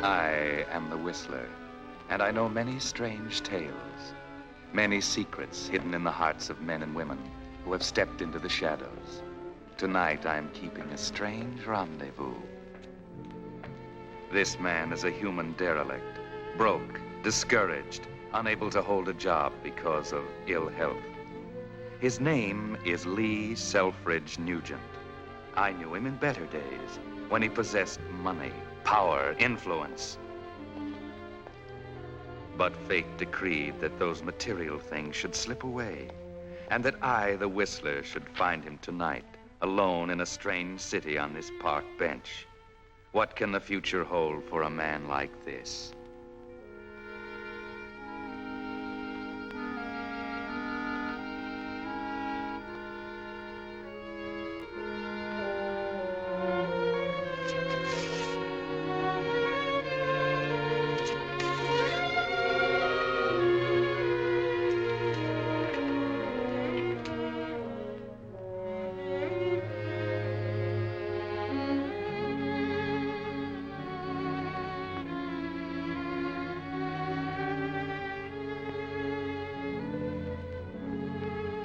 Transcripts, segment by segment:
I am the Whistler, and I know many strange tales, many secrets hidden in the hearts of men and women who have stepped into the shadows. Tonight, I'm keeping a strange rendezvous. This man is a human derelict, broke, discouraged, unable to hold a job because of ill health. His name is Lee Selfridge Nugent. I knew him in better days, when he possessed money, power, influence. But fate decreed that those material things should slip away, and that I, the Whistler, should find him tonight, alone in a strange city on this park bench. What can the future hold for a man like this?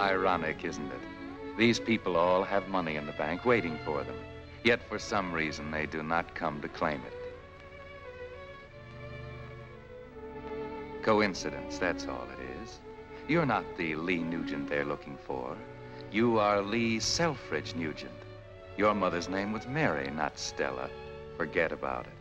Ironic, isn't it? These people all have money in the bank waiting for them, yet for some reason they do not come to claim it. Coincidence, that's all it is. You're not the Lee Nugent they're looking for. You are Lee Selfridge Nugent. Your mother's name was Mary, not Stella. Forget about it.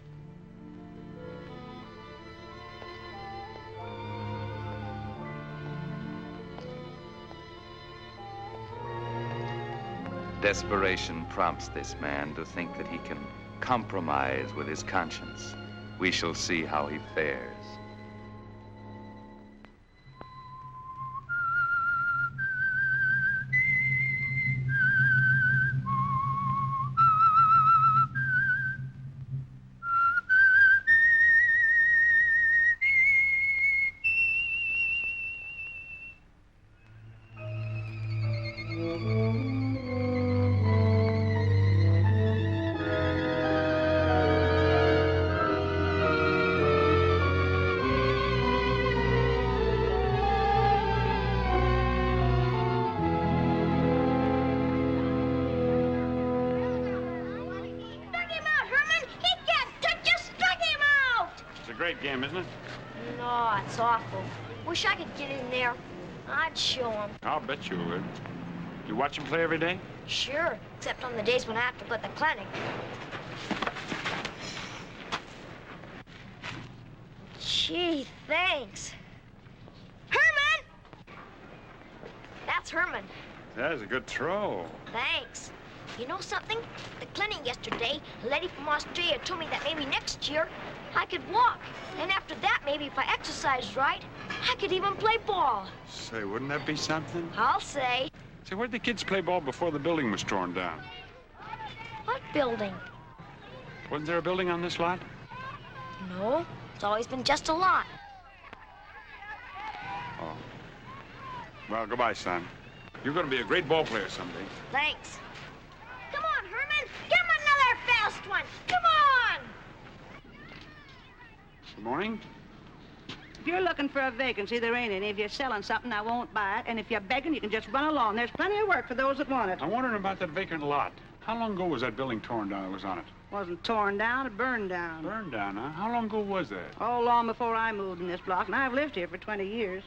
Desperation prompts this man to think that he can compromise with his conscience. We shall see how he fares. Great game, isn't it? No, it's awful. Wish I could get in there. I'd show him. I'll bet you would. You watch him play every day? Sure, except on the days when I have to put the clinic. Gee, thanks. Herman! That's Herman. That is a good throw. Thanks. You know something? The clinic yesterday, a lady from Australia told me that maybe next year I could walk. And after that, maybe if I exercised right, I could even play ball. Say, wouldn't that be something? I'll say. Say, where'd the kids play ball before the building was torn down? What building? Wasn't there a building on this lot? No, it's always been just a lot. Oh. Well, goodbye, son. You're going to be a great ball player someday. Thanks. Come on, Herman. Give him another fast one. Come on. Good morning. If you're looking for a vacancy, there ain't any. If you're selling something, I won't buy it. And if you're begging, you can just run along. There's plenty of work for those that want it. I'm wondering about that vacant lot. How long ago was that building torn down that was on it? Wasn't torn down, it burned down. Burned down, huh? How long ago was that? Oh, long before I moved in this block, and I've lived here for 20 years.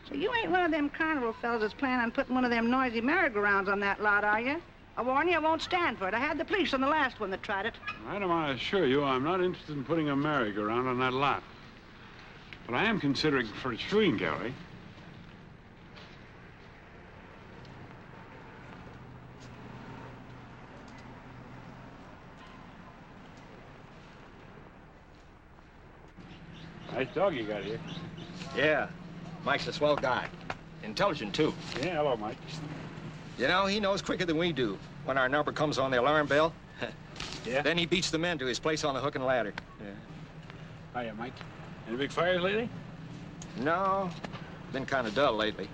So you ain't one of them carnival fellas that's planning on putting one of them noisy merry-go-rounds on that lot, are you? I warn you, I won't stand for it. I had the police on the last one that tried it. Madam, I assure you, I'm not interested in putting a merry-go-round on that lot. But I am considering for a shooting gallery. Nice dog you got here. Yeah, Mike's a swell guy. Intelligent, too. Yeah, hello, Mike. You know, he knows quicker than we do. When our number comes on the alarm bell, Yeah? then he beats the men to his place on the hook and ladder. Yeah. Hiya, Mike. Any big fires lately? No, been kind of dull lately.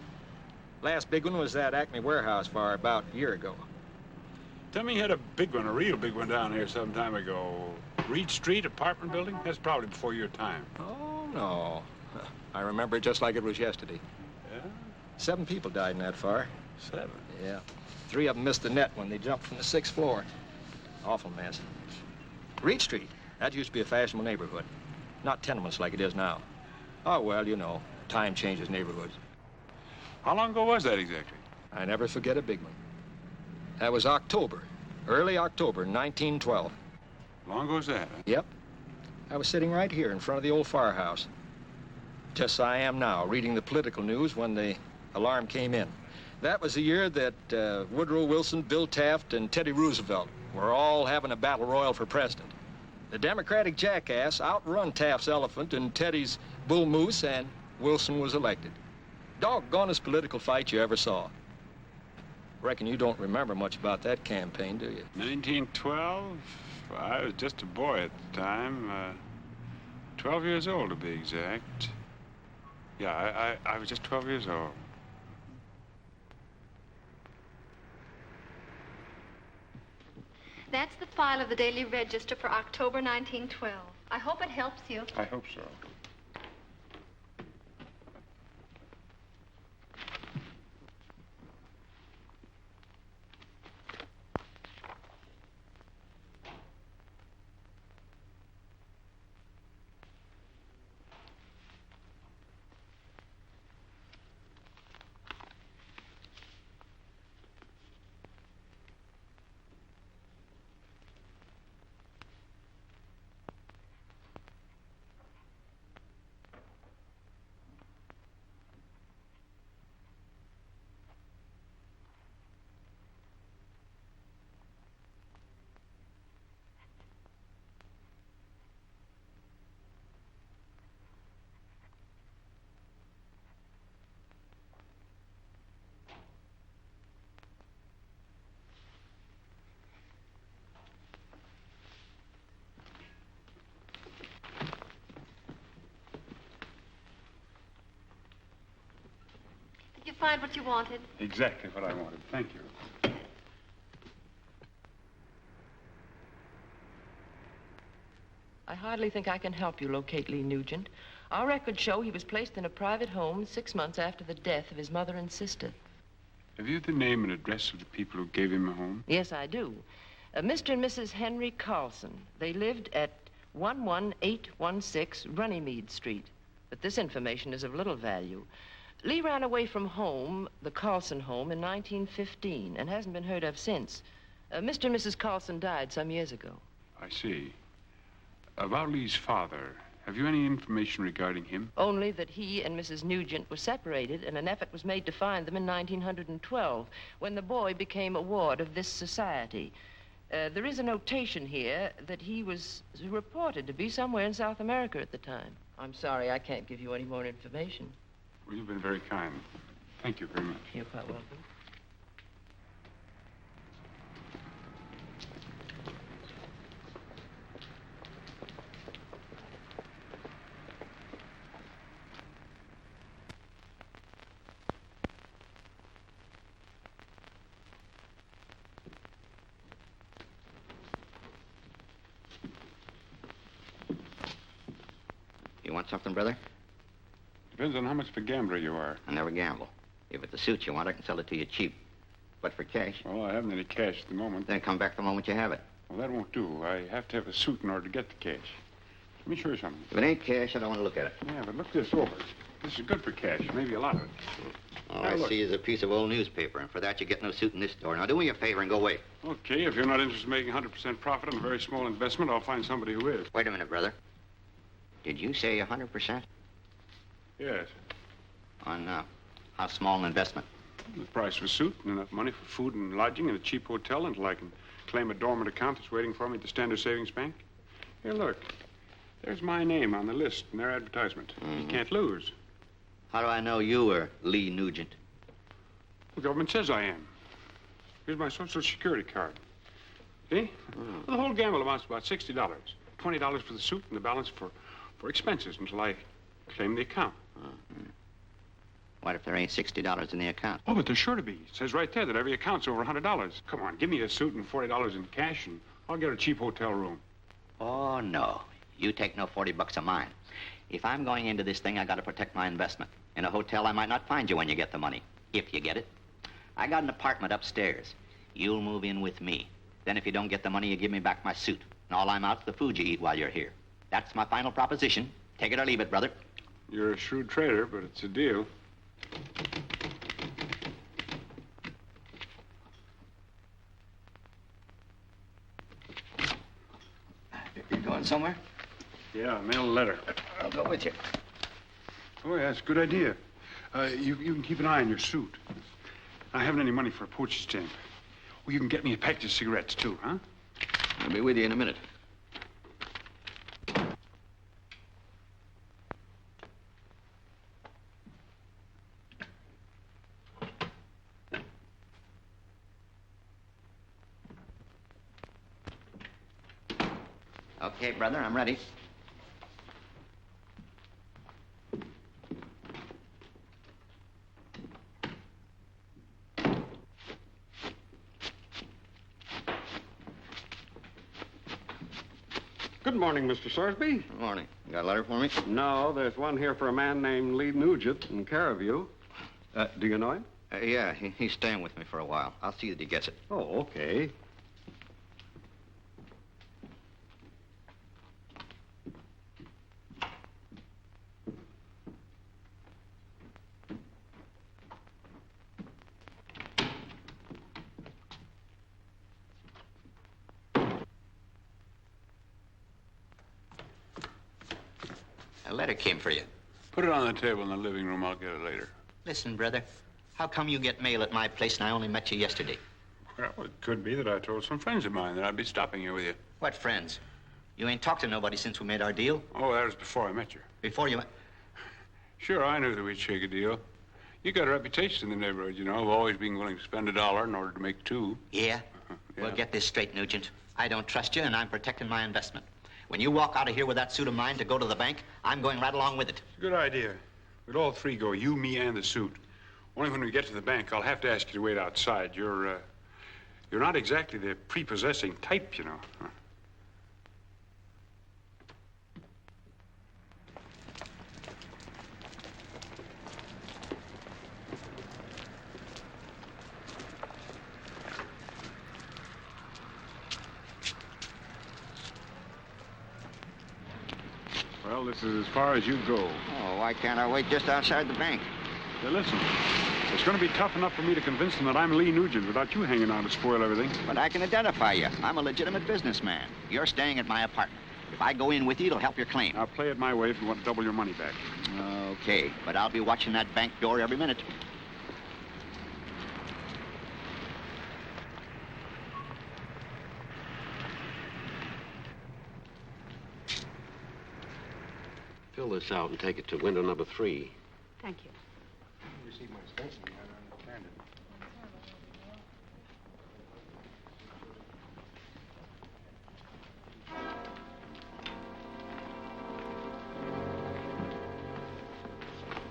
Last big one was that Acme warehouse fire about a year ago. Tell me you had a big one, a real big one down here some time ago. Reed Street apartment building? That's probably before your time. Oh, no. I remember it just like it was yesterday. Yeah? 7 people died in that fire. 7? Yeah. 3 of them missed the net when they jumped from the 6th floor. Awful mess. Reed Street, that used to be a fashionable neighborhood. Not tenements like it is now. Oh, well, you know, time changes neighborhoods. How long ago was that exactly? I never forget a big one. That was October, early October, 1912. Long ago was that, huh? Yep. I was sitting right here in front of the old firehouse. Just as I am now, reading the political news when the alarm came in. That was the year that Woodrow Wilson, Bill Taft, and Teddy Roosevelt were all having a battle royal for president. The Democratic jackass outrun Taft's elephant and Teddy's bull moose, and Wilson was elected. Doggonest political fight you ever saw. Reckon you don't remember much about that campaign, do you? 1912? I was just a boy at the time. 12 years old, to be exact. Yeah, I was just 12 years old. That's the file of the Daily Register for October 1912. I hope it helps you. I hope so. Did you find what you wanted? Exactly what I wanted. Thank you. I hardly think I can help you locate Lee Nugent. Our records show he was placed in a private home 6 months after the death of his mother and sister. Have you the name and address of the people who gave him a home? Yes, I do. Mr. and Mrs. Henry Carlson. They lived at 11816 Runnymede Street. But this information is of little value. Lee ran away from home, the Carlson home, in 1915 and hasn't been heard of since. Mr. and Mrs. Carlson died some years ago. I see. About Lee's father, have you any information regarding him? Only that he and Mrs. Nugent were separated and an effort was made to find them in 1912 when the boy became a ward of this society. There is a notation here that he was reported to be somewhere in South America at the time. I'm sorry, I can't give you any more information. Well, you've been very kind. Thank you very much. You're quite welcome. You want something, brother? Depends on how much of a gambler you are. I never gamble. If it's a suit you want, I can sell it to you cheap. But for cash, Well, I haven't any cash at the moment. then come back the moment you have it. Well, that won't do. I have to have a suit in order to get the cash. Let me show you something. If it ain't cash, I don't want to look at it. Yeah, but look this over. This is good for cash, maybe a lot of it. All Now, I look. see is a piece of old newspaper, and for that you get no suit in this store. Now do me a favor and go away. Okay, if you're not interested in making 100% profit on a very small investment, I'll find somebody who is. Wait a minute, brother. Did you say 100%? Yes. On how small an investment? The price of a suit and enough money for food and lodging in a cheap hotel until I can claim a dormant account that's waiting for me at the Standard Savings Bank. Here, look. There's my name on the list in their advertisement. You can't lose. How do I know you are Lee Nugent? The government says I am. Here's my Social Security card. See? Well, the whole gamble amounts to about $60. $20 for the suit and the balance for expenses until I claim the account. What if there ain't $60 in the account? Oh, but there's sure to be. It says right there that every account's over $100. Come on, give me a suit and $40 in cash, and I'll get a cheap hotel room. Oh, no. You take no 40 bucks of mine. If I'm going into this thing, I got to protect my investment. In a hotel, I might not find you when you get the money, if you get it. I got an apartment upstairs. You'll move in with me. Then if you don't get the money, you give me back my suit. And all I'm out's the food you eat while you're here. That's my final proposition. Take it or leave it, brother. You're a shrewd trader, but it's a deal. You going somewhere? Yeah, mail a letter. I'll go with you. Oh, yeah, that's a good idea. You can keep an eye on your suit. I haven't any money for a postage stamp. Well, you can get me a package of cigarettes, too, huh? I'll be with you in a minute. Okay, brother, I'm ready. Good morning, Mr. Sorsby. Good morning. You got a letter for me? No, there's one here for a man named Lee Nugent in care of you. Do you know him? Yeah, he's staying with me for a while. I'll see that he gets it. Oh, okay. A letter came for you. Put it on the table in the living room. I'll get it later. Listen, brother, how come you get mail at my place and I only met you yesterday? Well, it could be that I told some friends of mine that I'd be stopping here with you. What friends? You ain't talked to nobody since we made our deal. Oh, that was before I met you. Before you met... Sure, I knew that we'd shake a deal. You got a reputation in the neighborhood, you know, of always being willing to spend $1 in order to make 2. Yeah? Yeah. Well, get this straight, Nugent. I don't trust you, and I'm protecting my investment. When you walk out of here with that suit of mine to go to the bank, I'm going right along with it. Good idea. We'd all three go, you, me, and the suit. Only when we get to the bank, I'll have to ask you to wait outside. You're not exactly the prepossessing type, you know. Huh? Well, this is as far as you go. Oh, why can't I wait just outside the bank? Hey, listen, it's going to be tough enough for me to convince them that I'm Lee Nugent without you hanging out to spoil everything. But I can identify you. I'm a legitimate businessman. You're staying at my apartment. If I go in with you, it'll help your claim. Now, play it my way if you want to double your money back. Okay, but I'll be watching that bank door every minute. Fill this out and take it to window number 3. Thank you. Receive my statement. I don't understand it.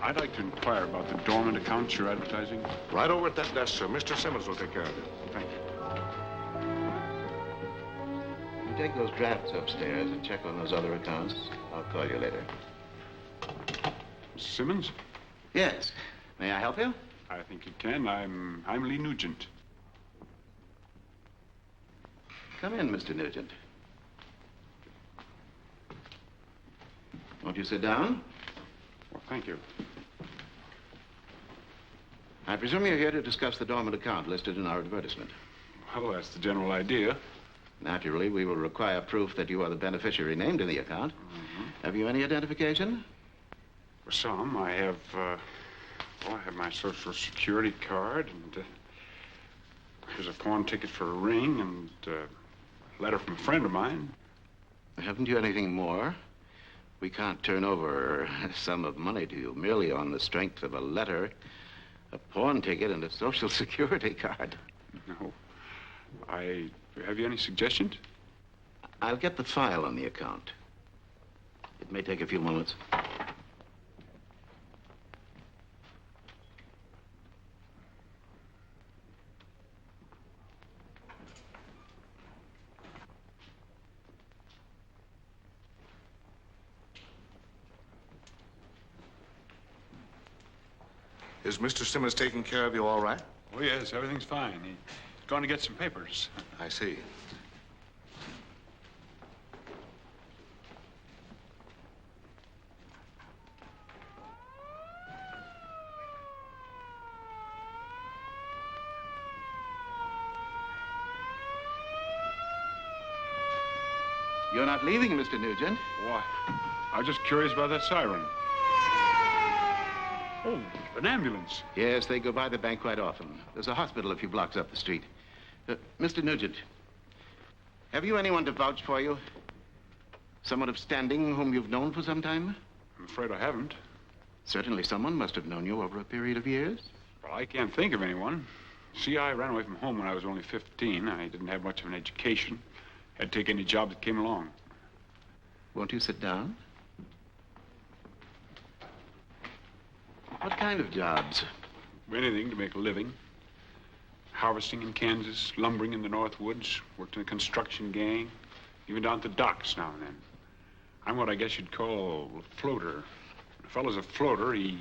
I'd like to inquire about the dormant accounts you're advertising. Right over at that desk, sir. Mr. Simmons will take care of it. Thank you. You take those drafts upstairs and check on those other accounts. I'll call you later. Simmons? Yes. May I help you? I think you can. I'm Lee Nugent. Come in, Mr. Nugent. Won't you sit down? Well, thank you. I presume you're here to discuss the dormant account listed in our advertisement. Well, that's the general idea. Naturally, we will require proof that you are the beneficiary named in the account. Have you any identification? For some, I have my Social Security card, and here's a pawn ticket for a ring, and a letter from a friend of mine. Haven't you anything more? We can't turn over a sum of money to you merely on the strength of a letter, a pawn ticket, and a Social Security card. No. Have you any suggestions? I'll get the file on the account. It may take a few moments. Is Mr. Simmons taking care of you all right? Oh, yes, everything's fine. He's going to get some papers. I see. You're not leaving, Mr. Nugent. Why? I was just curious about that siren. Oh, an ambulance. Yes, they go by the bank quite often. There's a hospital a few blocks up the street. Mr. Nugent, have you anyone to vouch for you? Someone of standing whom you've known for some time? I'm afraid I haven't. Certainly someone must have known you over a period of years. Well, I can't think of anyone. See, I ran away from home when I was only 15. I didn't have much of an education. I'd take any job that came along. Won't you sit down? What kind of jobs? Anything to make a living. Harvesting in Kansas, lumbering in the North Woods, worked in a construction gang, even down at the docks now and then. I'm what I guess you'd call a floater. The fellow's a floater, he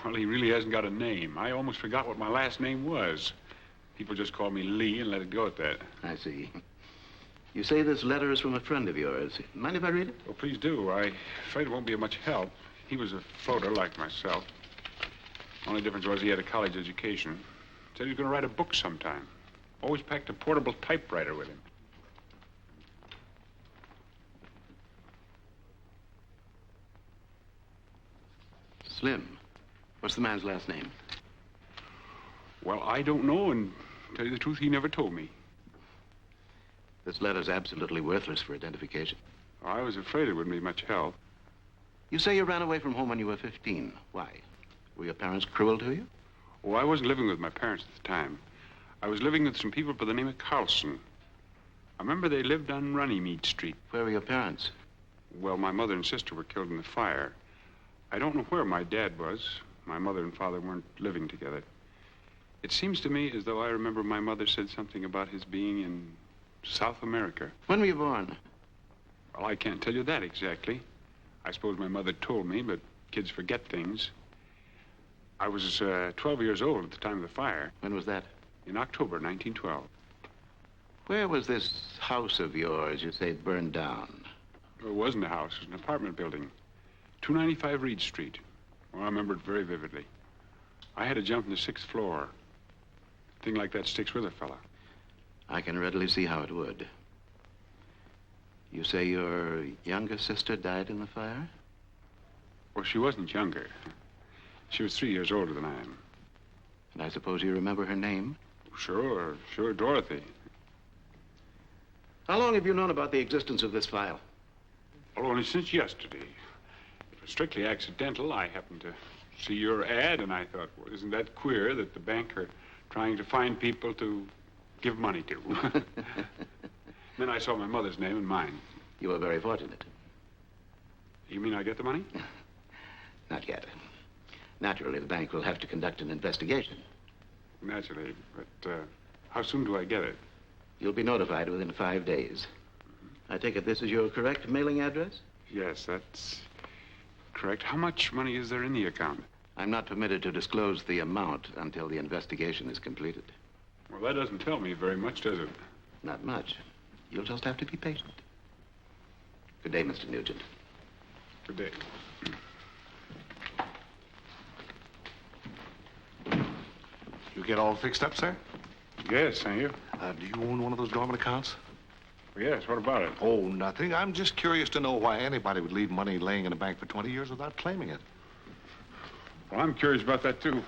really hasn't got a name. I almost forgot what my last name was. People just call me Lee and let it go at that. I see. You say this letter is from a friend of yours. Mind if I read it? Oh, please do. I'm afraid it won't be of much help. He was a floater like myself. Only difference was he had a college education. Said he was going to write a book sometime. Always packed a portable typewriter with him. Slim. What's the man's last name? Well, I don't know, and to tell you the truth, he never told me. This letter's absolutely worthless for identification. I was afraid it wouldn't be much help. You say you ran away from home when you were 15. Why? Were your parents cruel to you? Oh, I wasn't living with my parents at the time. I was living with some people by the name of Carlson. I remember they lived on Runnymede Street. Where were your parents? Well, my mother and sister were killed in the fire. I don't know where my dad was. My mother and father weren't living together. It seems to me as though I remember my mother said something about his being in South America. When were you born? Well, I can't tell you that exactly. I suppose my mother told me, but kids forget things. I was 12 years old at the time of the fire. When was that? In October 1912. Where was this house of yours you say burned down? It wasn't a house. It was an apartment building. 295 Reed Street. Well, I remember it very vividly. I had to jump from the 6th floor. A thing like that sticks with a fella. I can readily see how it would. You say your younger sister died in the fire? Well, she wasn't younger. She was 3 years older than I am. And I suppose you remember her name? Sure, Dorothy. How long have you known about the existence of this file? Well, only since yesterday. It was strictly accidental. I happened to see your ad, and I thought, well, isn't that queer that the bank are trying to find people to give money to? Then I saw my mother's name and mine. You were very fortunate. You mean I get the money? Not yet. Naturally, the bank will have to conduct an investigation. Naturally, but how soon do I get it? You'll be notified within 5 days. I take it this is your correct mailing address? Yes, that's correct. How much money is there in the account? I'm not permitted to disclose the amount until the investigation is completed. Well, that doesn't tell me very much, does it? Not much. You'll just have to be patient. Good day, Mr. Nugent. Good day. You get all fixed up, sir? Yes, thank you. Do you own one of those dormant accounts? Yes, what about it? Oh, nothing. I'm just curious to know why anybody would leave money laying in a bank for 20 years without claiming it. Well, I'm curious about that, too.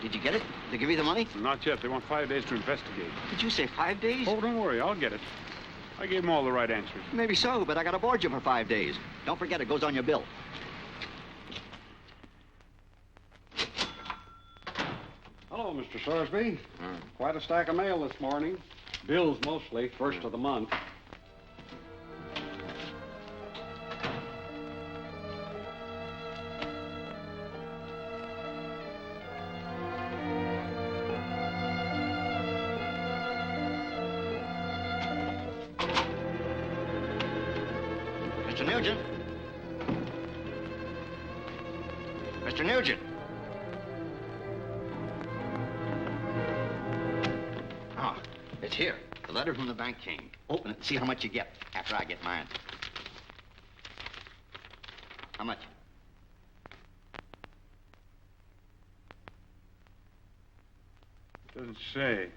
Did you get it? They give you the money? Not yet. They want 5 days to investigate. Did you say 5 days? Oh, don't worry. I'll get it. I gave them all the right answers. Maybe so, but I got to board you for 5 days. Don't forget, it goes on your bill. Hello, Mr. Sorsby. Quite a stack of mail this morning. Bills mostly, first of the month. Nugent. Ah, it's here. The letter from the bank came. Open it and see how much you get after I get mine. How much? Doesn't say.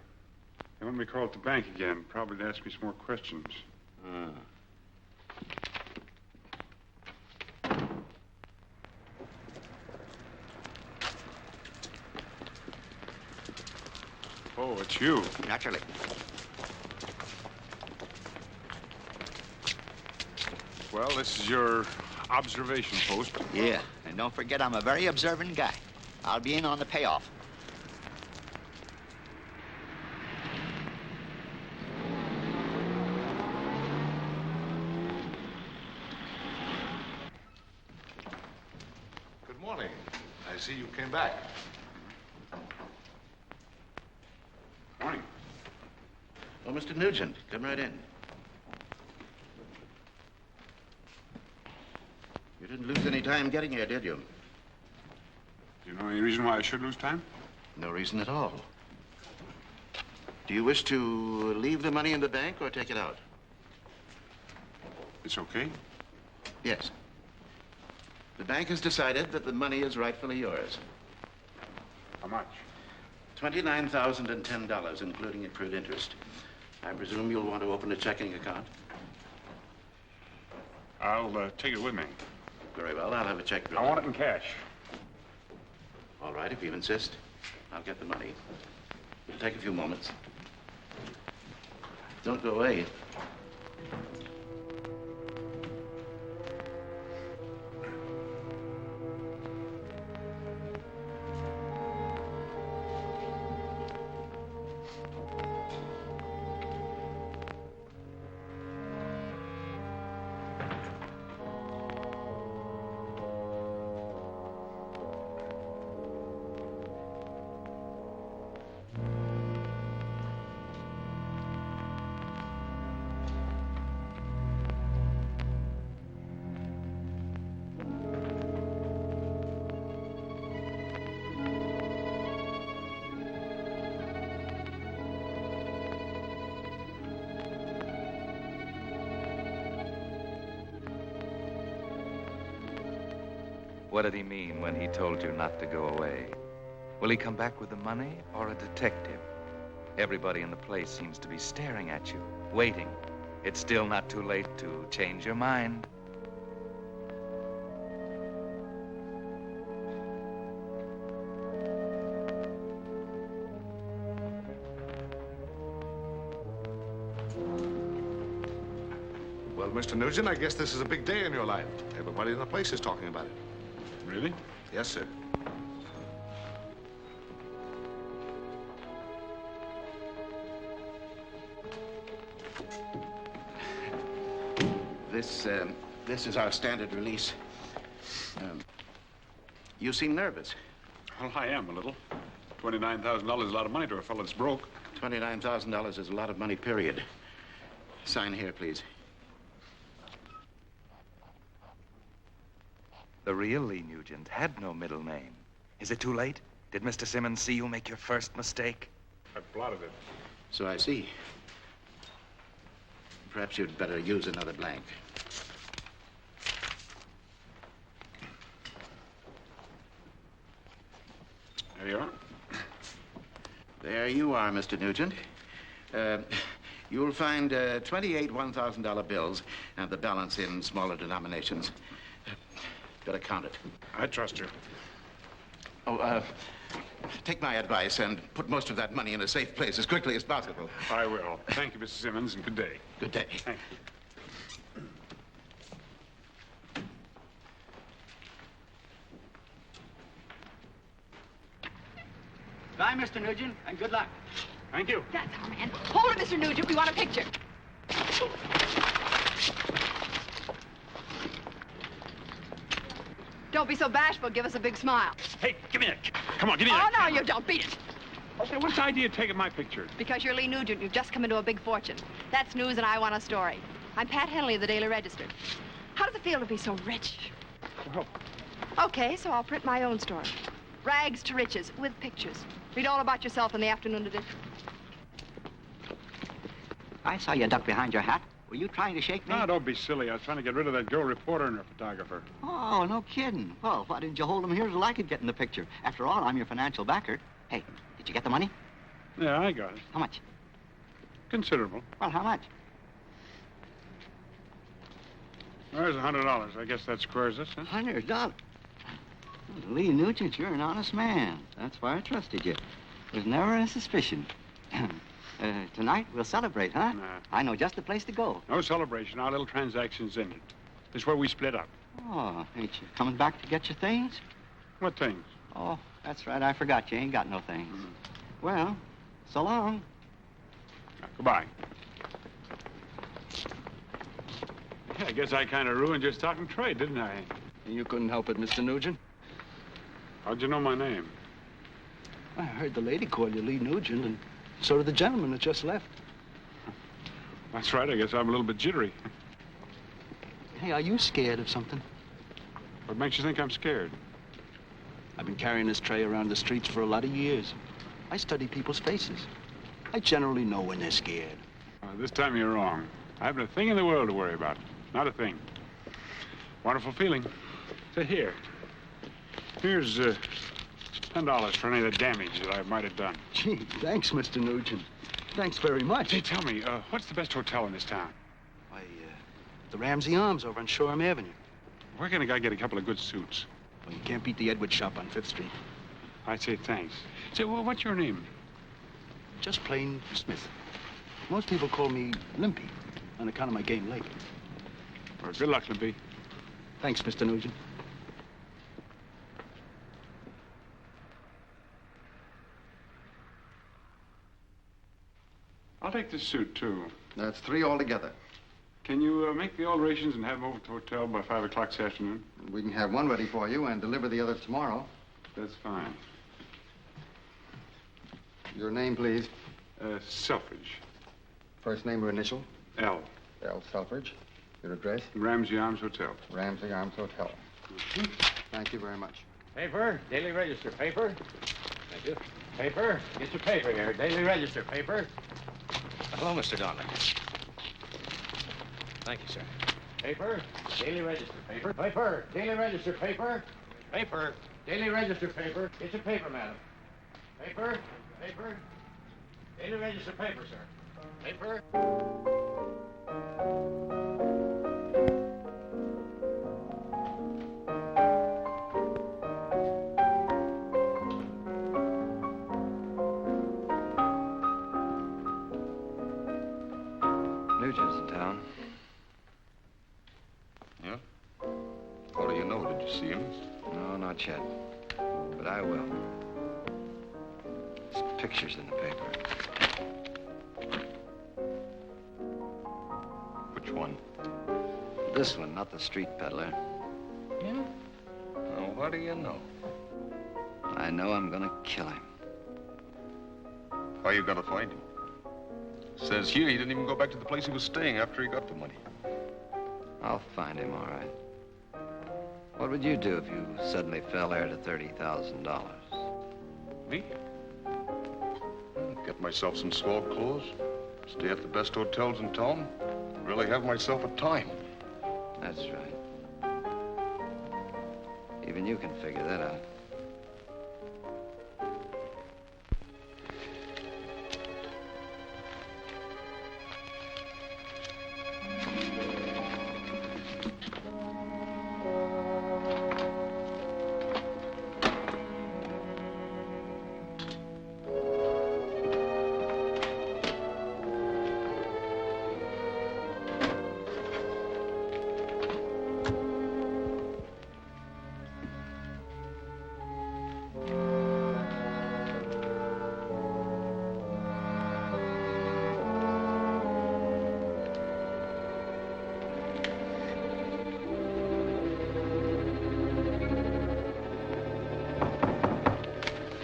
They want me to call at the bank again. Probably to ask me some more questions. Oh, it's you. Naturally. Well, this is your observation post. Yeah, and don't forget I'm a very observant guy. I'll be in on the payoff. Good morning. I see you came back. Morning. Oh, Mr. Nugent, come right in. You didn't lose any time getting here, did you? Do you know any reason why I should lose time? No reason at all. Do you wish to leave the money in the bank or take it out? It's okay. Yes. The bank has decided that the money is rightfully yours. How much? $29,010, including accrued interest. I presume you'll want to open a checking account? I'll take it with me. Very well, I'll have a check drawn. I want it in cash. All right, if you insist. I'll get the money. It'll take a few moments. Don't go away. What did he mean when he told you not to go away? Will he come back with the money or a detective? Everybody in the place seems to be staring at you, waiting. It's still not too late to change your mind. Well, Mr. Nugent, I guess this is a big day in your life. Everybody in the place is talking about it. Really? Yes, sir. This is our standard release. You seem nervous. Well, I am a little. $29,000 is a lot of money to a fellow that's broke. $29,000 is a lot of money, period. Sign here, please. The real Lee Nugent had no middle name. Is it too late? Did Mr. Simmons see you make your first mistake? I blotted it. So I see. Perhaps you'd better use another blank. There you are. There you are, Mr. Nugent. You'll find 28 $1,000 bills and the balance in smaller denominations. Better count it. I trust you. Oh, take my advice and put most of that money in a safe place as quickly as possible. I will. Thank you, Mr. Simmons, and good day. Good day. Thank you. Bye, Mr. Nugent, and good luck. Thank you. That's our man. Hold it, Mr. Nugent. We want a picture. Don't be so bashful. Give us a big smile. Hey, give me that. Come on, give me Oh, that. no, you don't. Beat it. Okay, what's the idea of taking my picture? Because you're Lee Nugent. You've just come into a big fortune. That's news, and I want a story. I'm Pat Henley of the Daily Register. How does it feel to be so rich? Well, Okay, so I'll print my own story. Rags to riches, with pictures. Read all about yourself in the afternoon edition. I saw you duck behind your hat. Were you trying to shake me? No, don't be silly. I was trying to get rid of that girl reporter and her photographer. Oh, no kidding. Well, why didn't you hold them here so I could get in the picture? After all, I'm your financial backer. Hey, did you get the money? Yeah, I got it. How much? Considerable. Well, how much? There's $100. I guess that squares us, huh? $100. Lee Nugent, you're an honest man. That's why I trusted you. There's never a suspicion. Tonight, we'll celebrate, huh? Nah. I know just the place to go. No celebration. Our little transaction's ended. This is where we split up. Oh, ain't you coming back to get your things? What things? Oh, that's right. I forgot you ain't got no things. Well, so long. Goodbye. Yeah, I guess I kind of ruined your stock and trade, didn't I? You couldn't help it, Mr. Nugent. How'd you know my name? I heard the lady call you Lee Nugent, and so did the gentleman that just left. That's right. I guess I'm a little bit jittery. Hey, are you scared of something? What makes you think I'm scared? I've been carrying this tray around the streets for a lot of years. I study people's faces. I generally know when they're scared. This time you're wrong. I haven't a thing in the world to worry about. Not a thing. Wonderful feeling. So here. Here's $10 for any of the damage that I might have done. Gee, thanks, Mr. Nugent. Thanks very much. Hey, tell me, what's the best hotel in this town? Why, the Ramsey Arms over on Shoreham Avenue. Where can a guy get a couple of good suits? Well, you can't beat the Edward shop on 5th Street. I'd say thanks. Say, well, what's your name? Just plain Smith. Most people call me Limpy on account of my game leg. Well, good luck, Limpy. Thanks, Mr. Nugent. I'll take this suit, too. That's 3 altogether. Can you make the alterations and have them over to the hotel by 5 o'clock this afternoon? We can have one ready for you and deliver the other tomorrow. That's fine. Your name, please. Selfridge. First name or initial? L. L. Selfridge. Your address? Ramsey Arms Hotel. Ramsey Arms Hotel. Thank you very much. Paper, Daily Register, paper. Thank you. Paper, get your paper here. Daily Register, paper. Hello, Mr. Donley. Thank you, sir. Paper, Daily Register, paper. Paper, Daily Register, paper. Paper, Daily Register, paper. Get your paper, madam. Paper, paper. Daily Register, paper, sir. Paper. Nugent's in town. Yeah? How do you know? Did you see him? No, not yet. But I will. There's pictures in the paper. Which one? This one, not the street peddler. Yeah? Well, how do you know? I know I'm gonna kill him. How you gonna find him? Says here he didn't even go back to the place he was staying after he got the money. I'll find him, all right. What would you do if you suddenly fell heir to $30,000? Me? Get myself some swell clothes, stay at the best hotels in town, and really have myself a time. That's right. Even you can figure that out.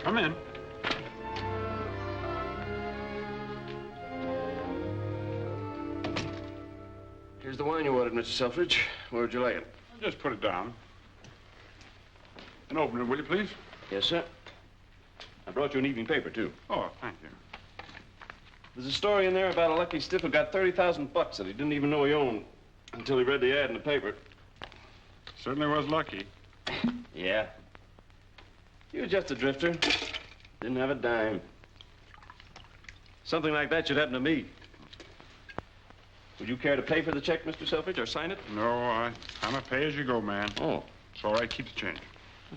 Come in. Here's the wine you wanted, Mr. Selfridge. Where would you like it? Just put it down. An opener, will you, please? Yes, sir. I brought you an evening paper, too. Oh, thank you. There's a story in there about a lucky stiff who got 30,000 bucks that he didn't even know he owned until he read the ad in the paper. Certainly was lucky. Yeah. He was just a drifter. Didn't have a dime. Something like that should happen to me. Would you care to pay for the check, Mr. Selfridge, or sign it? No, I'm a pay-as-you-go man. Oh. It's all right. Keep the change.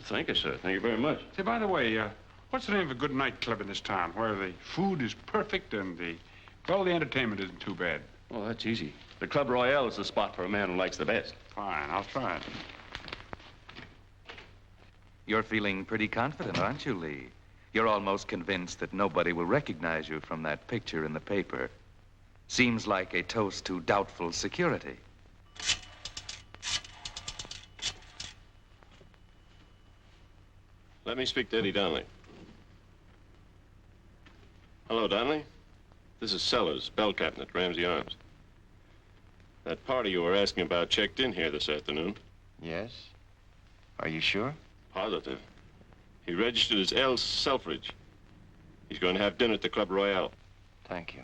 Thank you, sir. Thank you very much. Say, by the way, what's the name of a good nightclub in this town where the food is perfect and the entertainment isn't too bad? Oh, that's easy. The Club Royale is the spot for a man who likes the best. Fine, I'll try it. You're feeling pretty confident, aren't you, Lee? You're almost convinced that nobody will recognize you from that picture in the paper. Seems like a toast to doubtful security. Let me speak to Eddie Donnelly. Hello, Donnelly. This is Sellers, bell captain at Ramsey Arms. That party you were asking about checked in here this afternoon. Yes? Are you sure? Positive. He registered as L. Selfridge. He's going to have dinner at the Club Royale. Thank you.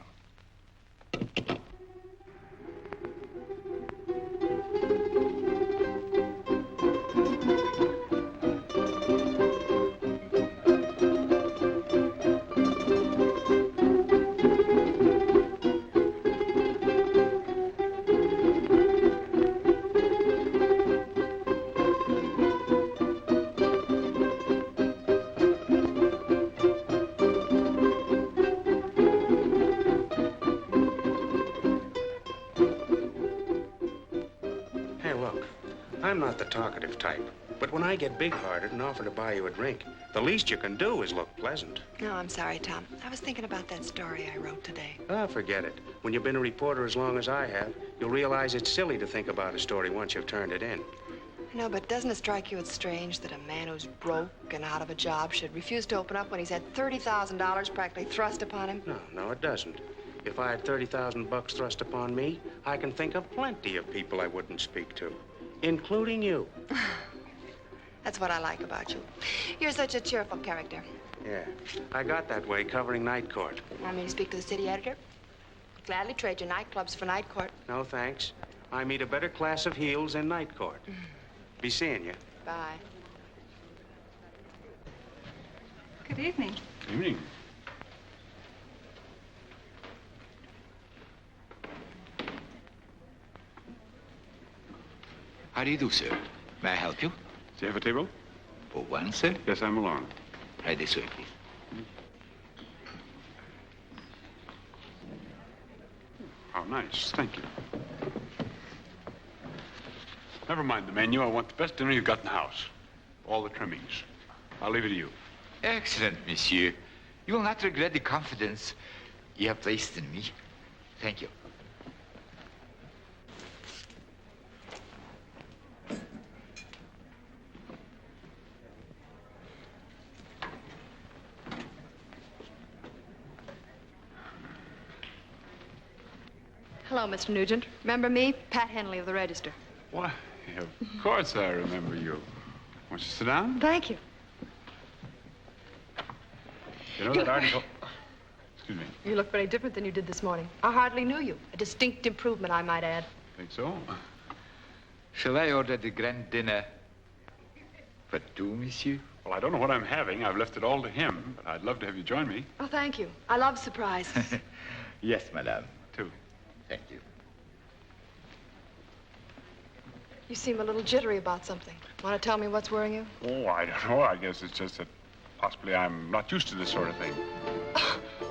I'm not the talkative type, but when I get big-hearted and offer to buy you a drink, the least you can do is look pleasant. No, I'm sorry, Tom. I was thinking about that story I wrote today. Ah, forget it. When you've been a reporter as long as I have, you'll realize it's silly to think about a story once you've turned it in. I know, but doesn't it strike you it's strange that a man who's broke and out of a job should refuse to open up when he's had $30,000 practically thrust upon him? No, it doesn't. If I had 30,000 bucks thrust upon me, I can think of plenty of people I wouldn't speak to, including you. That's what I like about you. You're such a cheerful character. Yeah, I got that way covering night court. Want me to speak to the city editor? Gladly trade your nightclubs for night court. No, thanks. I meet a better class of heels in night court. Be seeing you. Bye. Good evening. Evening. How do you do, sir? May I help you? Do you have a table? For one, sir? Yes, I'm alone. Right this way, please. Oh, nice. Thank you. Never mind the menu. I want the best dinner you've got in the house. All the trimmings. I'll leave it to you. Excellent, monsieur. You will not regret the confidence you have placed in me. Thank you. Hello, Mr. Nugent. Remember me? Pat Henley of the Register. Why, of course I remember you. Won't you sit down? Thank you. You know that article... Excuse me. You look very different than you did this morning. I hardly knew you. A distinct improvement, I might add. Think so? Shall I order the grand dinner for two, monsieur? Well, I don't know what I'm having. I've left it all to him, but I'd love to have you join me. Oh, thank you. I love surprises. Yes, madame. Two. Thank you. You seem a little jittery about something. Want to tell me what's worrying you? Oh, I don't know. I guess it's just that possibly I'm not used to this sort of thing.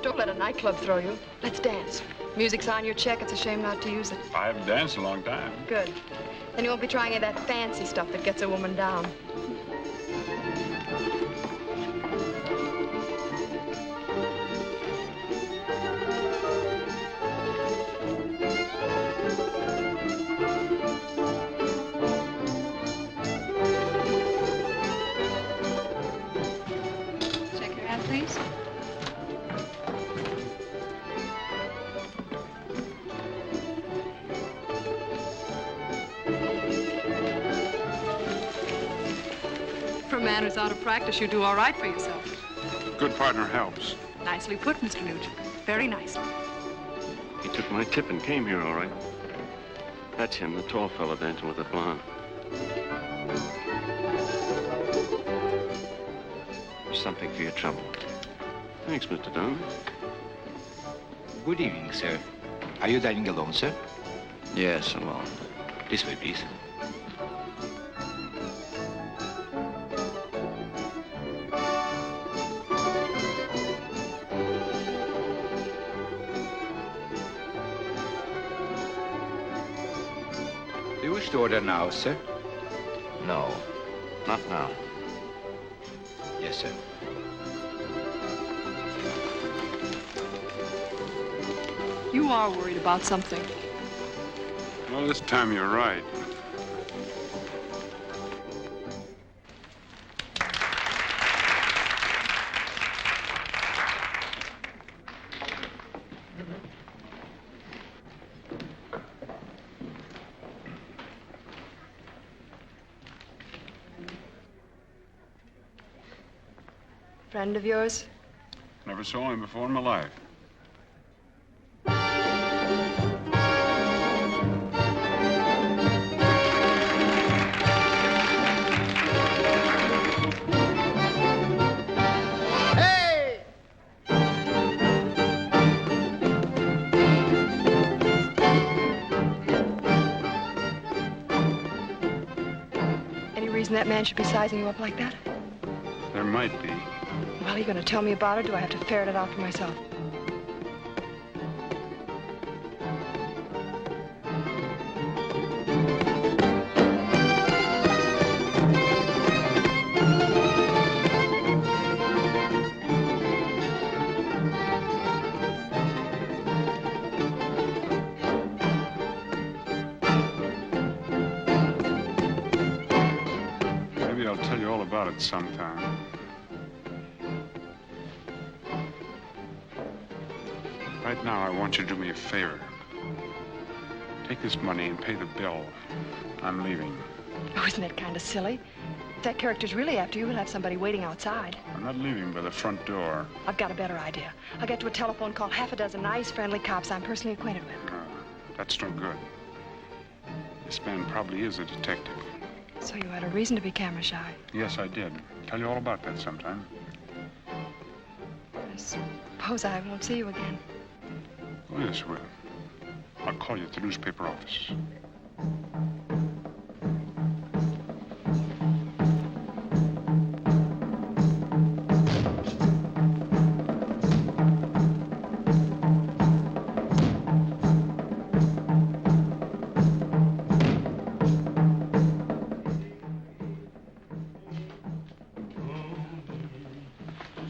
Don't let a nightclub throw you. Let's dance. Music's on your check. It's a shame not to use it. I haven't danced in a long time. Good. Then you won't be trying any of that fancy stuff that gets a woman down. Please. For a man man who's out of practice, you do all right for yourself. Good partner helps. Nicely put, Mr. Nugent. Very nicely. He took my tip and came here, all right. That's him, the tall fella dancing with the blonde. Something for your trouble. Thanks, Mr. Dunn. Good evening, sir. Are you dining alone, sir? Yes, alone. This way, please. Do you wish to order now, sir? No, not now. Yes, sir. You are worried about something. Well, this time you're right. Friend of yours? Never saw him before in my life. Any reason that man should be sizing you up like that? There might be. Well, are you going to tell me about it, or do I have to ferret it out for myself? Maybe I'll tell you all about it sometime. Right now, I want you to do me a favor. Take this money and pay the bill. I'm leaving. Oh, isn't that kind of silly? If that character's really after you, we'll have somebody waiting outside. I'm not leaving by the front door. I've got a better idea. I'll get to a telephone call half a dozen nice, friendly cops I'm personally acquainted with. That's no good. This man probably is a detective. So you had a reason to be camera shy. Yes, I did. Tell you all about that sometime. I suppose I won't see you again. Oh, yes, well, I'll call you at the newspaper office.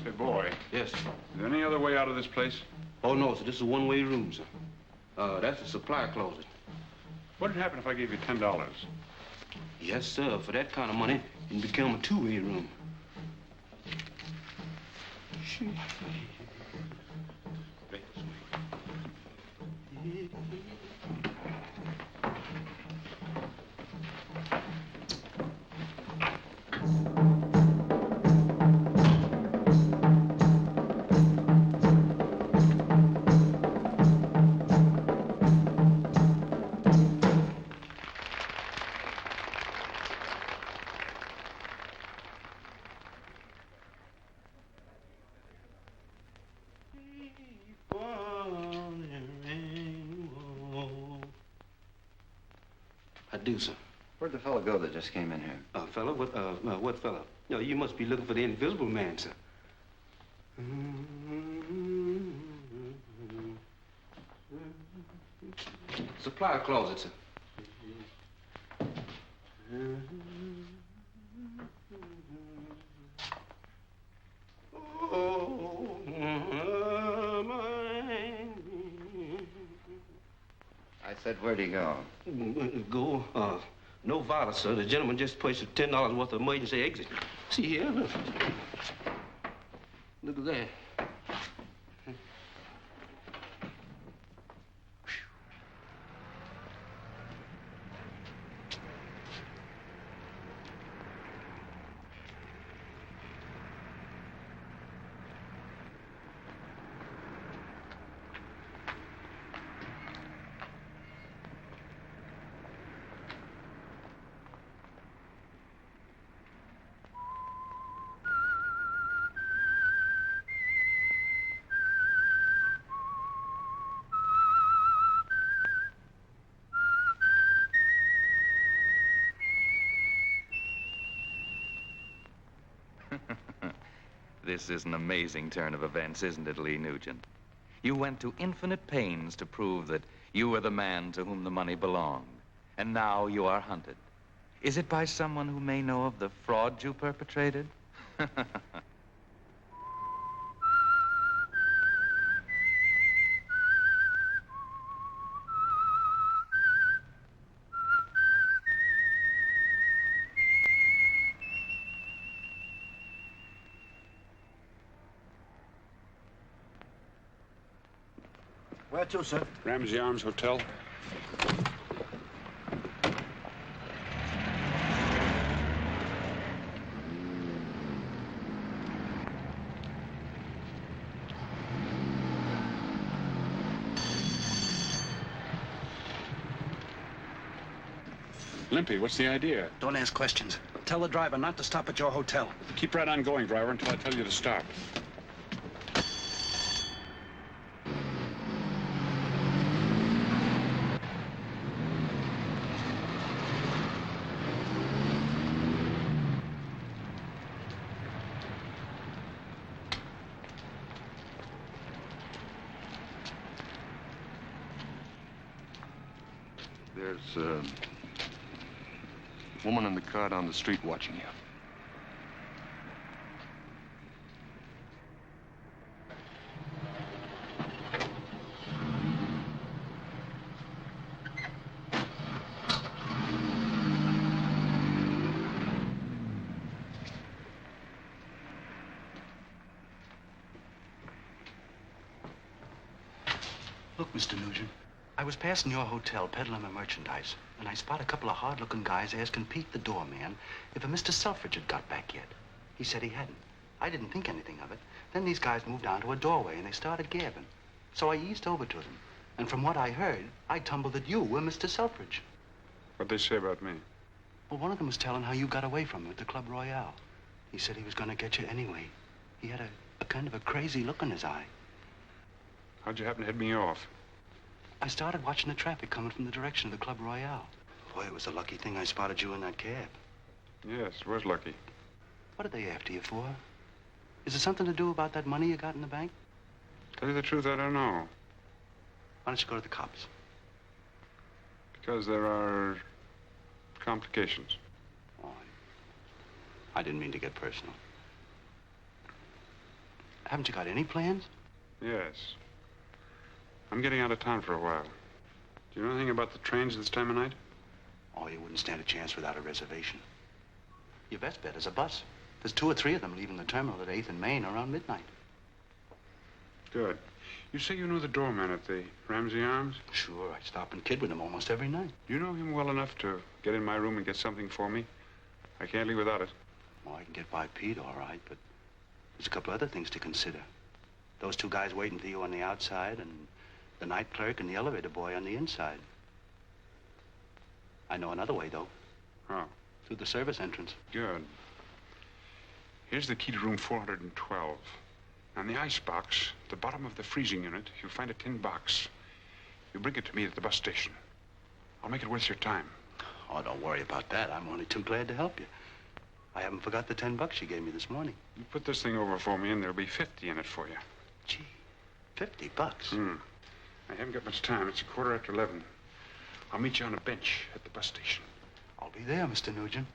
Say, boy. Yes. Is there any other way out of this place? Oh, no, sir. This is a one-way room, sir. That's the supply closet. What'd happen if I gave you $10? Yes, sir. For that kind of money, it can become a two-way room. I do, sir. Where'd the fellow go that just came in here? Fella? What fella? No, you must be looking for the invisible man, sir. Supply closet, sir. I said, where'd he go? Go? No violence, sir. The gentleman just pushed $10 worth of emergency exit. See here, look. Look at that. This is an amazing turn of events, isn't it, Lee Nugent? You went to infinite pains to prove that you were the man to whom the money belonged. And now you are hunted. Is it by someone who may know of the fraud you perpetrated? Where to, sir? Ramsey Arms Hotel. Limpy, what's the idea? Don't ask questions. Tell the driver not to stop at your hotel. Keep right on going, driver, until I tell you to stop. There's a woman in the car down the street watching you. Look, Mr. Nugent, I was passing your hotel peddling my merchandise, and I spot a couple of hard-looking guys asking Pete, the doorman, if a Mr. Selfridge had got back yet. He said he hadn't. I didn't think anything of it. Then these guys moved down to a doorway, and they started gabbing. So I eased over to them. And from what I heard, I tumbled that you were Mr. Selfridge. What'd they say about me? Well, one of them was telling how you got away from him at the Club Royale. He said he was going to get you anyway. He had a kind of a crazy look in his eye. How'd you happen to head me off? I started watching the traffic coming from the direction of the Club Royale. Boy, it was a lucky thing I spotted you in that cab. Yes, it was lucky. What are they after you for? Is it something to do about that money you got in the bank? Tell you the truth, I don't know. Why don't you go to the cops? Because there are complications. Oh, I didn't mean to get personal. Haven't you got any plans? Yes. I'm getting out of town for a while. Do you know anything about the trains this time of night? Oh, you wouldn't stand a chance without a reservation. Your best bet is a bus. There's 2 or 3 of them leaving the terminal at 8th and Main around midnight. Good. You say you know the doorman at the Ramsey Arms? Sure, I stop and kid with him almost every night. Do you know him well enough to get in my room and get something for me? I can't leave without it. Well, I can get by Pete, all right, but there's a couple other things to consider. Those 2 guys waiting for you on the outside, and the night clerk and the elevator boy on the inside. I know another way, though. How? Through the service entrance. Good. Here's the key to room 412. On the ice box, at the bottom of the freezing unit, you'll find a tin box. You bring it to me at the bus station. I'll make it worth your time. Oh, don't worry about that. I'm only too glad to help you. I haven't forgot the $10 you gave me this morning. You put this thing over for me, and there'll be 50 in it for you. Gee, $50? I haven't got much time. It's 11:15. I'll meet you on a bench at the bus station. I'll be there, Mr. Nugent.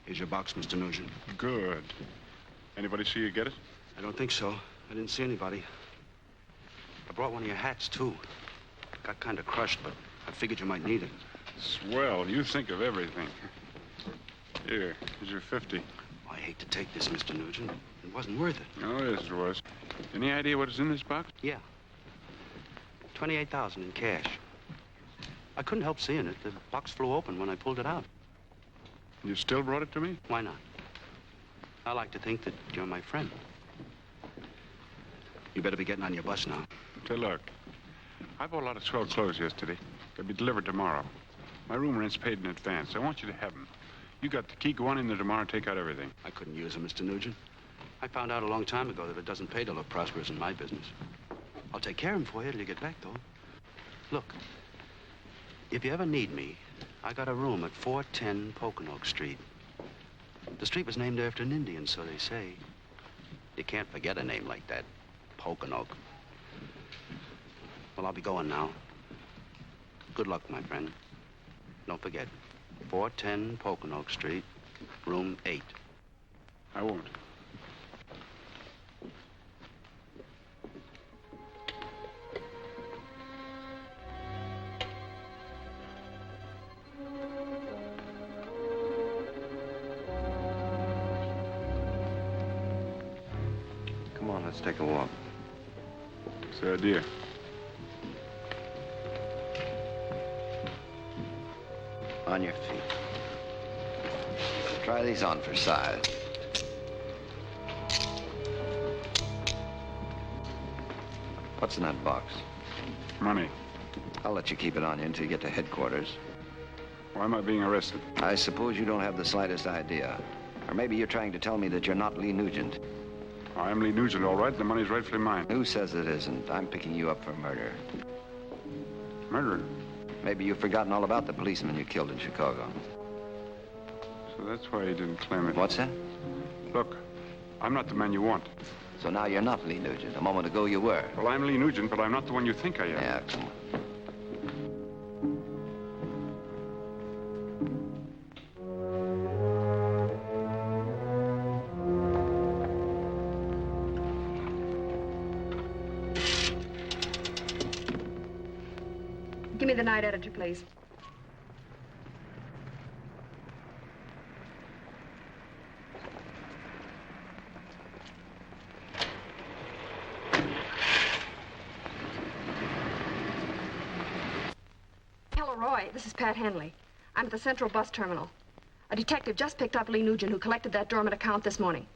Here's your box, Mr. Nugent. Good. Anybody see you get it? I don't think so. I didn't see anybody. I brought one of your hats, too. Got kind of crushed, but I figured you might need it. Swell. You think of everything. Here, here's your 50. I hate to take this, Mr. Nugent. It wasn't worth it. Oh, yes, it was. Any idea what is in this box? Yeah. $28,000 in cash. I couldn't help seeing it. The box flew open when I pulled it out. You still brought it to me? Why not? I like to think that you're my friend. You better be getting on your bus now. Say, look, I bought a lot of swell clothes yesterday. They'll be delivered tomorrow. My room rent's paid in advance. I want you to have them. You got the key. Go on in there tomorrow and take out everything. I couldn't use them, Mr. Nugent. I found out a long time ago that it doesn't pay to look prosperous in my business. I'll take care of them for you till you get back, though. Look, if you ever need me, I got a room at 410 Poconoke Street. The street was named after an Indian, so they say. You can't forget a name like that, Poconoke. Well, I'll be going now. Good luck, my friend. Don't forget, 410 Poconoke Street, room 8. I won't. Come on, let's take a walk. What's the idea? On your feet. Try these on for size. What's in that box? Money. I'll let you keep it on you until you get to headquarters. Why am I being arrested? I suppose you don't have the slightest idea. Or maybe you're trying to tell me that you're not Lee Nugent. I'm Lee Nugent, all right. The money's rightfully mine. Who says it isn't? I'm picking you up for murder. Murder? Maybe you've forgotten all about the policeman you killed in Chicago. So that's why you didn't claim it. What's that? Look, I'm not the man you want. So now you're not Lee Nugent. A moment ago you were. Well, I'm Lee Nugent, but I'm not the one you think I am. Yeah, come on. Give me the night editor, please. Hello, Roy. This is Pat Henley. I'm at the Central Bus Terminal. A detective just picked up Lee Nugent, who collected that dormant account this morning.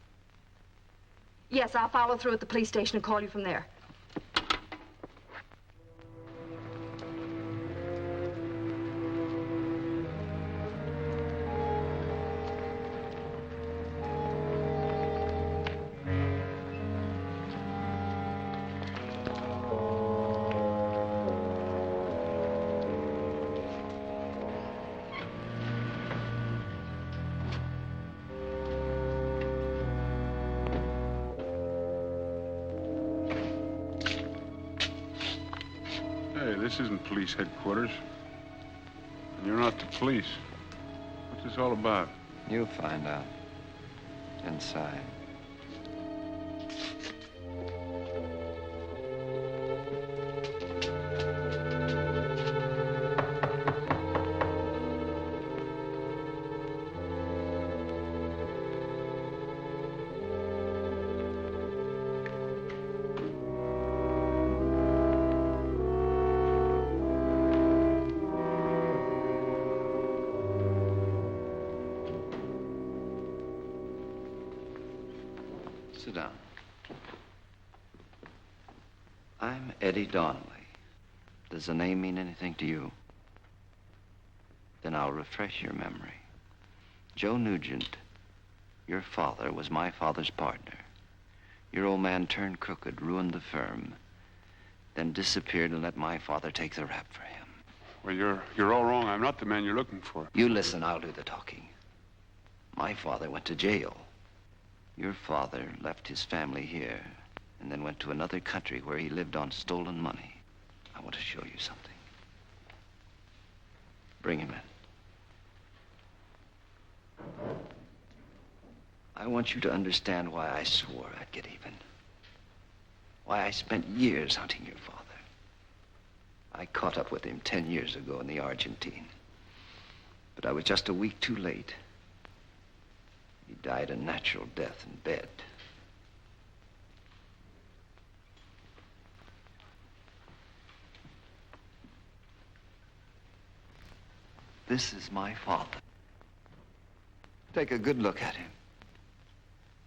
Yes, I'll follow through at the police station and call you from there. Hey, this isn't police headquarters. And you're not the police. What's this all about? You'll find out. Inside. Sit down. I'm Eddie Donnelly. Does the name mean anything to you? Then I'll refresh your memory. Joe Nugent, your father, was my father's partner. Your old man turned crooked, ruined the firm, then disappeared and let my father take the rap for him. Well, you're all wrong. I'm not the man you're looking for. You listen, I'll do the talking. My father went to jail. Your father left his family here and then went to another country where he lived on stolen money. I want to show you something. Bring him in. I want you to understand why I swore I'd get even. Why I spent years hunting your father. I caught up with him 10 years ago in the Argentine. But I was just a week too late. He died a natural death in bed. This is my father. Take a good look at him.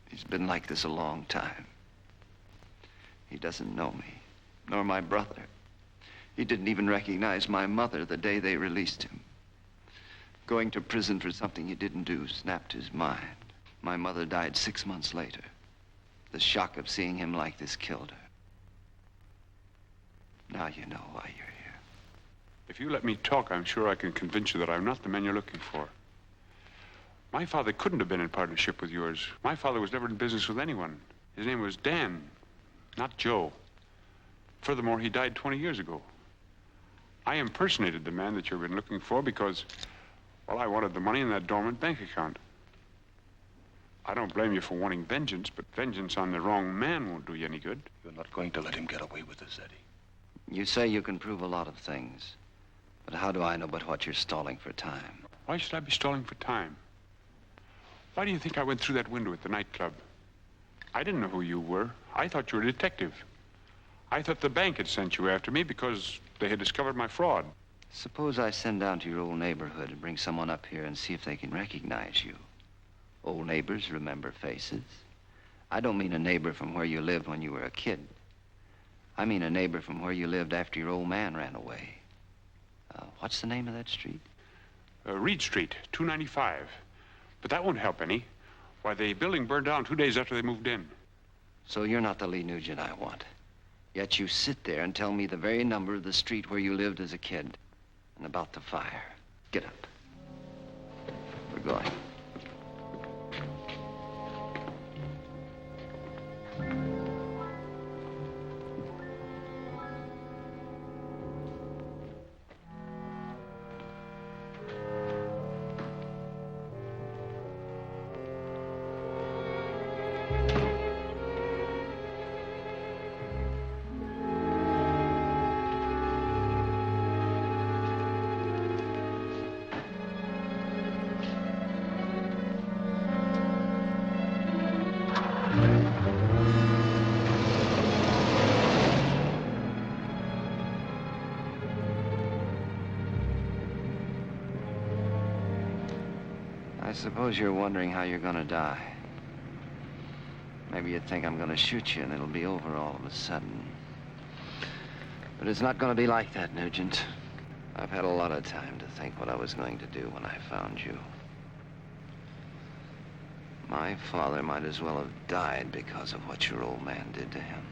He's been like this a long time. He doesn't know me, nor my brother. He didn't even recognize my mother the day they released him. Going to prison for something he didn't do snapped his mind. My mother died 6 months later. The shock of seeing him like this killed her. Now you know why you're here. If you let me talk, I'm sure I can convince you that I'm not the man you're looking for. My father couldn't have been in partnership with yours. My father was never in business with anyone. His name was Dan, not Joe. Furthermore, he died 20 years ago. I impersonated the man that you've been looking for because, well, I wanted the money in that dormant bank account. I don't blame you for wanting vengeance, but vengeance on the wrong man won't do you any good. You're not going to let him get away with this, Eddie. You say you can prove a lot of things, but how do I know but what you're stalling for time? Why should I be stalling for time? Why do you think I went through that window at the nightclub? I didn't know who you were. I thought you were a detective. I thought the bank had sent you after me because they had discovered my fraud. Suppose I send down to your old neighborhood and bring someone up here and see if they can recognize you. Old neighbors remember faces. I don't mean a neighbor from where you lived when you were a kid. I mean a neighbor from where you lived after your old man ran away. What's the name of that street? Reed Street, 295. But that won't help any. Why, the building burned down 2 days after they moved in. So you're not the Lee Nugent I want. Yet you sit there and tell me the very number of the street where you lived as a kid. And about the fire. Get up. We're going. I suppose you're wondering how you're gonna die. Maybe you think I'm gonna shoot you and it'll be over all of a sudden. But it's not gonna be like that, Nugent. I've had a lot of time to think what I was going to do when I found you. My father might as well have died because of what your old man did to him.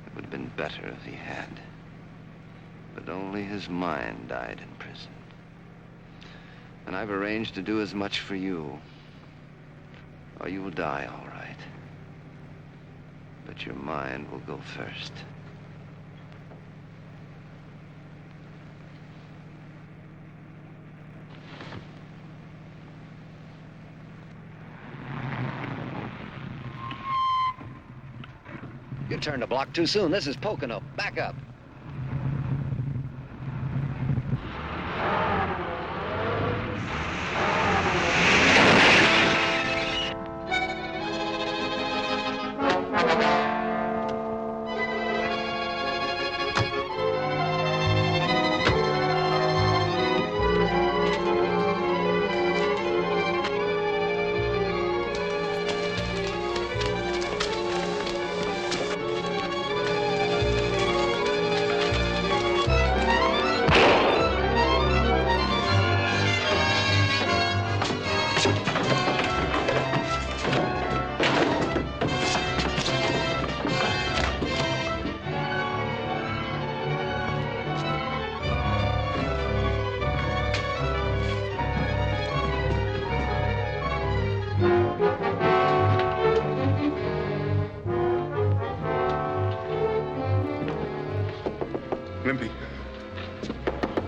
It would have been better if he had. But only his mind died in prison. And I've arranged to do as much for you. Or you will die, all right. But your mind will go first. You turned the block too soon. This is Pocono. Back up.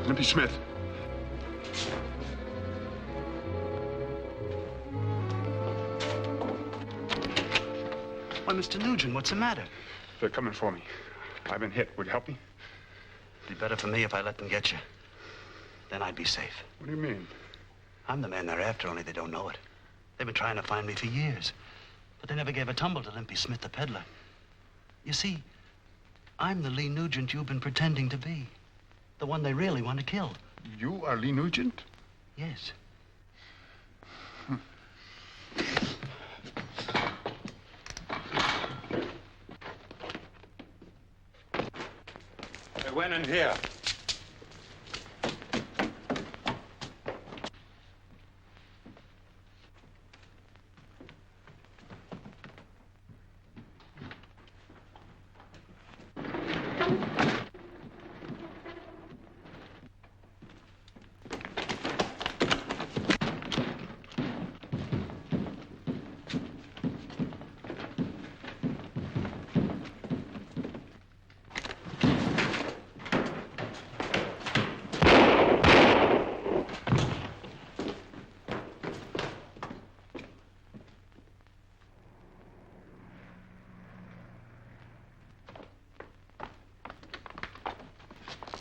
Limpy Smith. Why, Mr. Nugent, what's the matter? They're coming for me. I've been hit. Would you help me? It'd be better for me if I let them get you. Then I'd be safe. What do you mean? I'm the man they're after, only they don't know it. They've been trying to find me for years. But they never gave a tumble to Limpy Smith, the peddler. You see, I'm the Lee Nugent you've been pretending to be. The one they really want to kill. You are Lee Nugent? Yes. They went in here.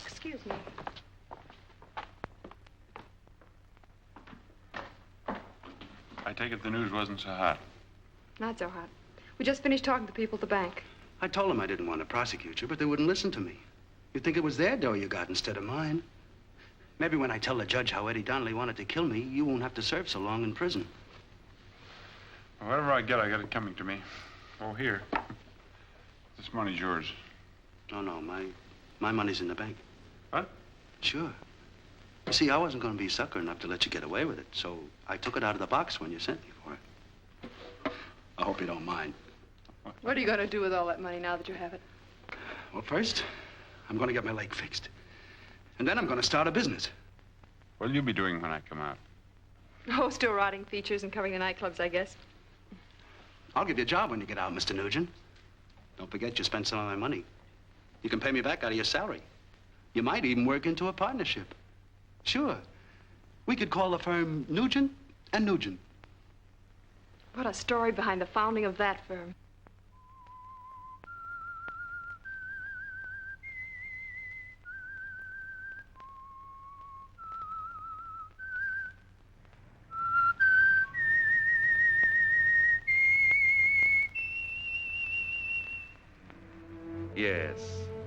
Excuse me. I take it the news wasn't so hot. Not so hot. We just finished talking to people at the bank. I told them I didn't want to prosecute you, but they wouldn't listen to me. You'd think it was their dough you got instead of mine. Maybe when I tell the judge how Eddie Donnelly wanted to kill me, you won't have to serve so long in prison. Whatever I get it coming to me. Oh, here. This money's yours. Oh, no, my money's in the bank. What? Sure. You see, I wasn't going to be sucker enough to let you get away with it, so I took it out of the box when you sent me for it. I hope you don't mind. What are you going to do with all that money now that you have it? Well, first, I'm going to get my leg fixed. And then I'm going to start a business. What'll you be doing when I come out? Oh, still writing features and covering the nightclubs, I guess. I'll give you a job when you get out, Mr. Nugent. Don't forget you spent some of my money. You can pay me back out of your salary. You might even work into a partnership. Sure. We could call the firm Nugent and Nugent. What a story behind the founding of that firm. Yes,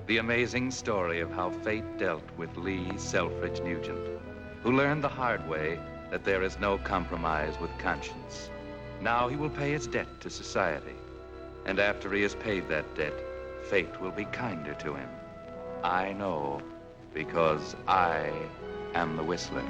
the amazing story of how fate dealt with Lee Selfridge Nugent, who learned the hard way that there is no compromise with conscience. Now he will pay his debt to society. And after he has paid that debt, fate will be kinder to him. I know, because I am the Whistler.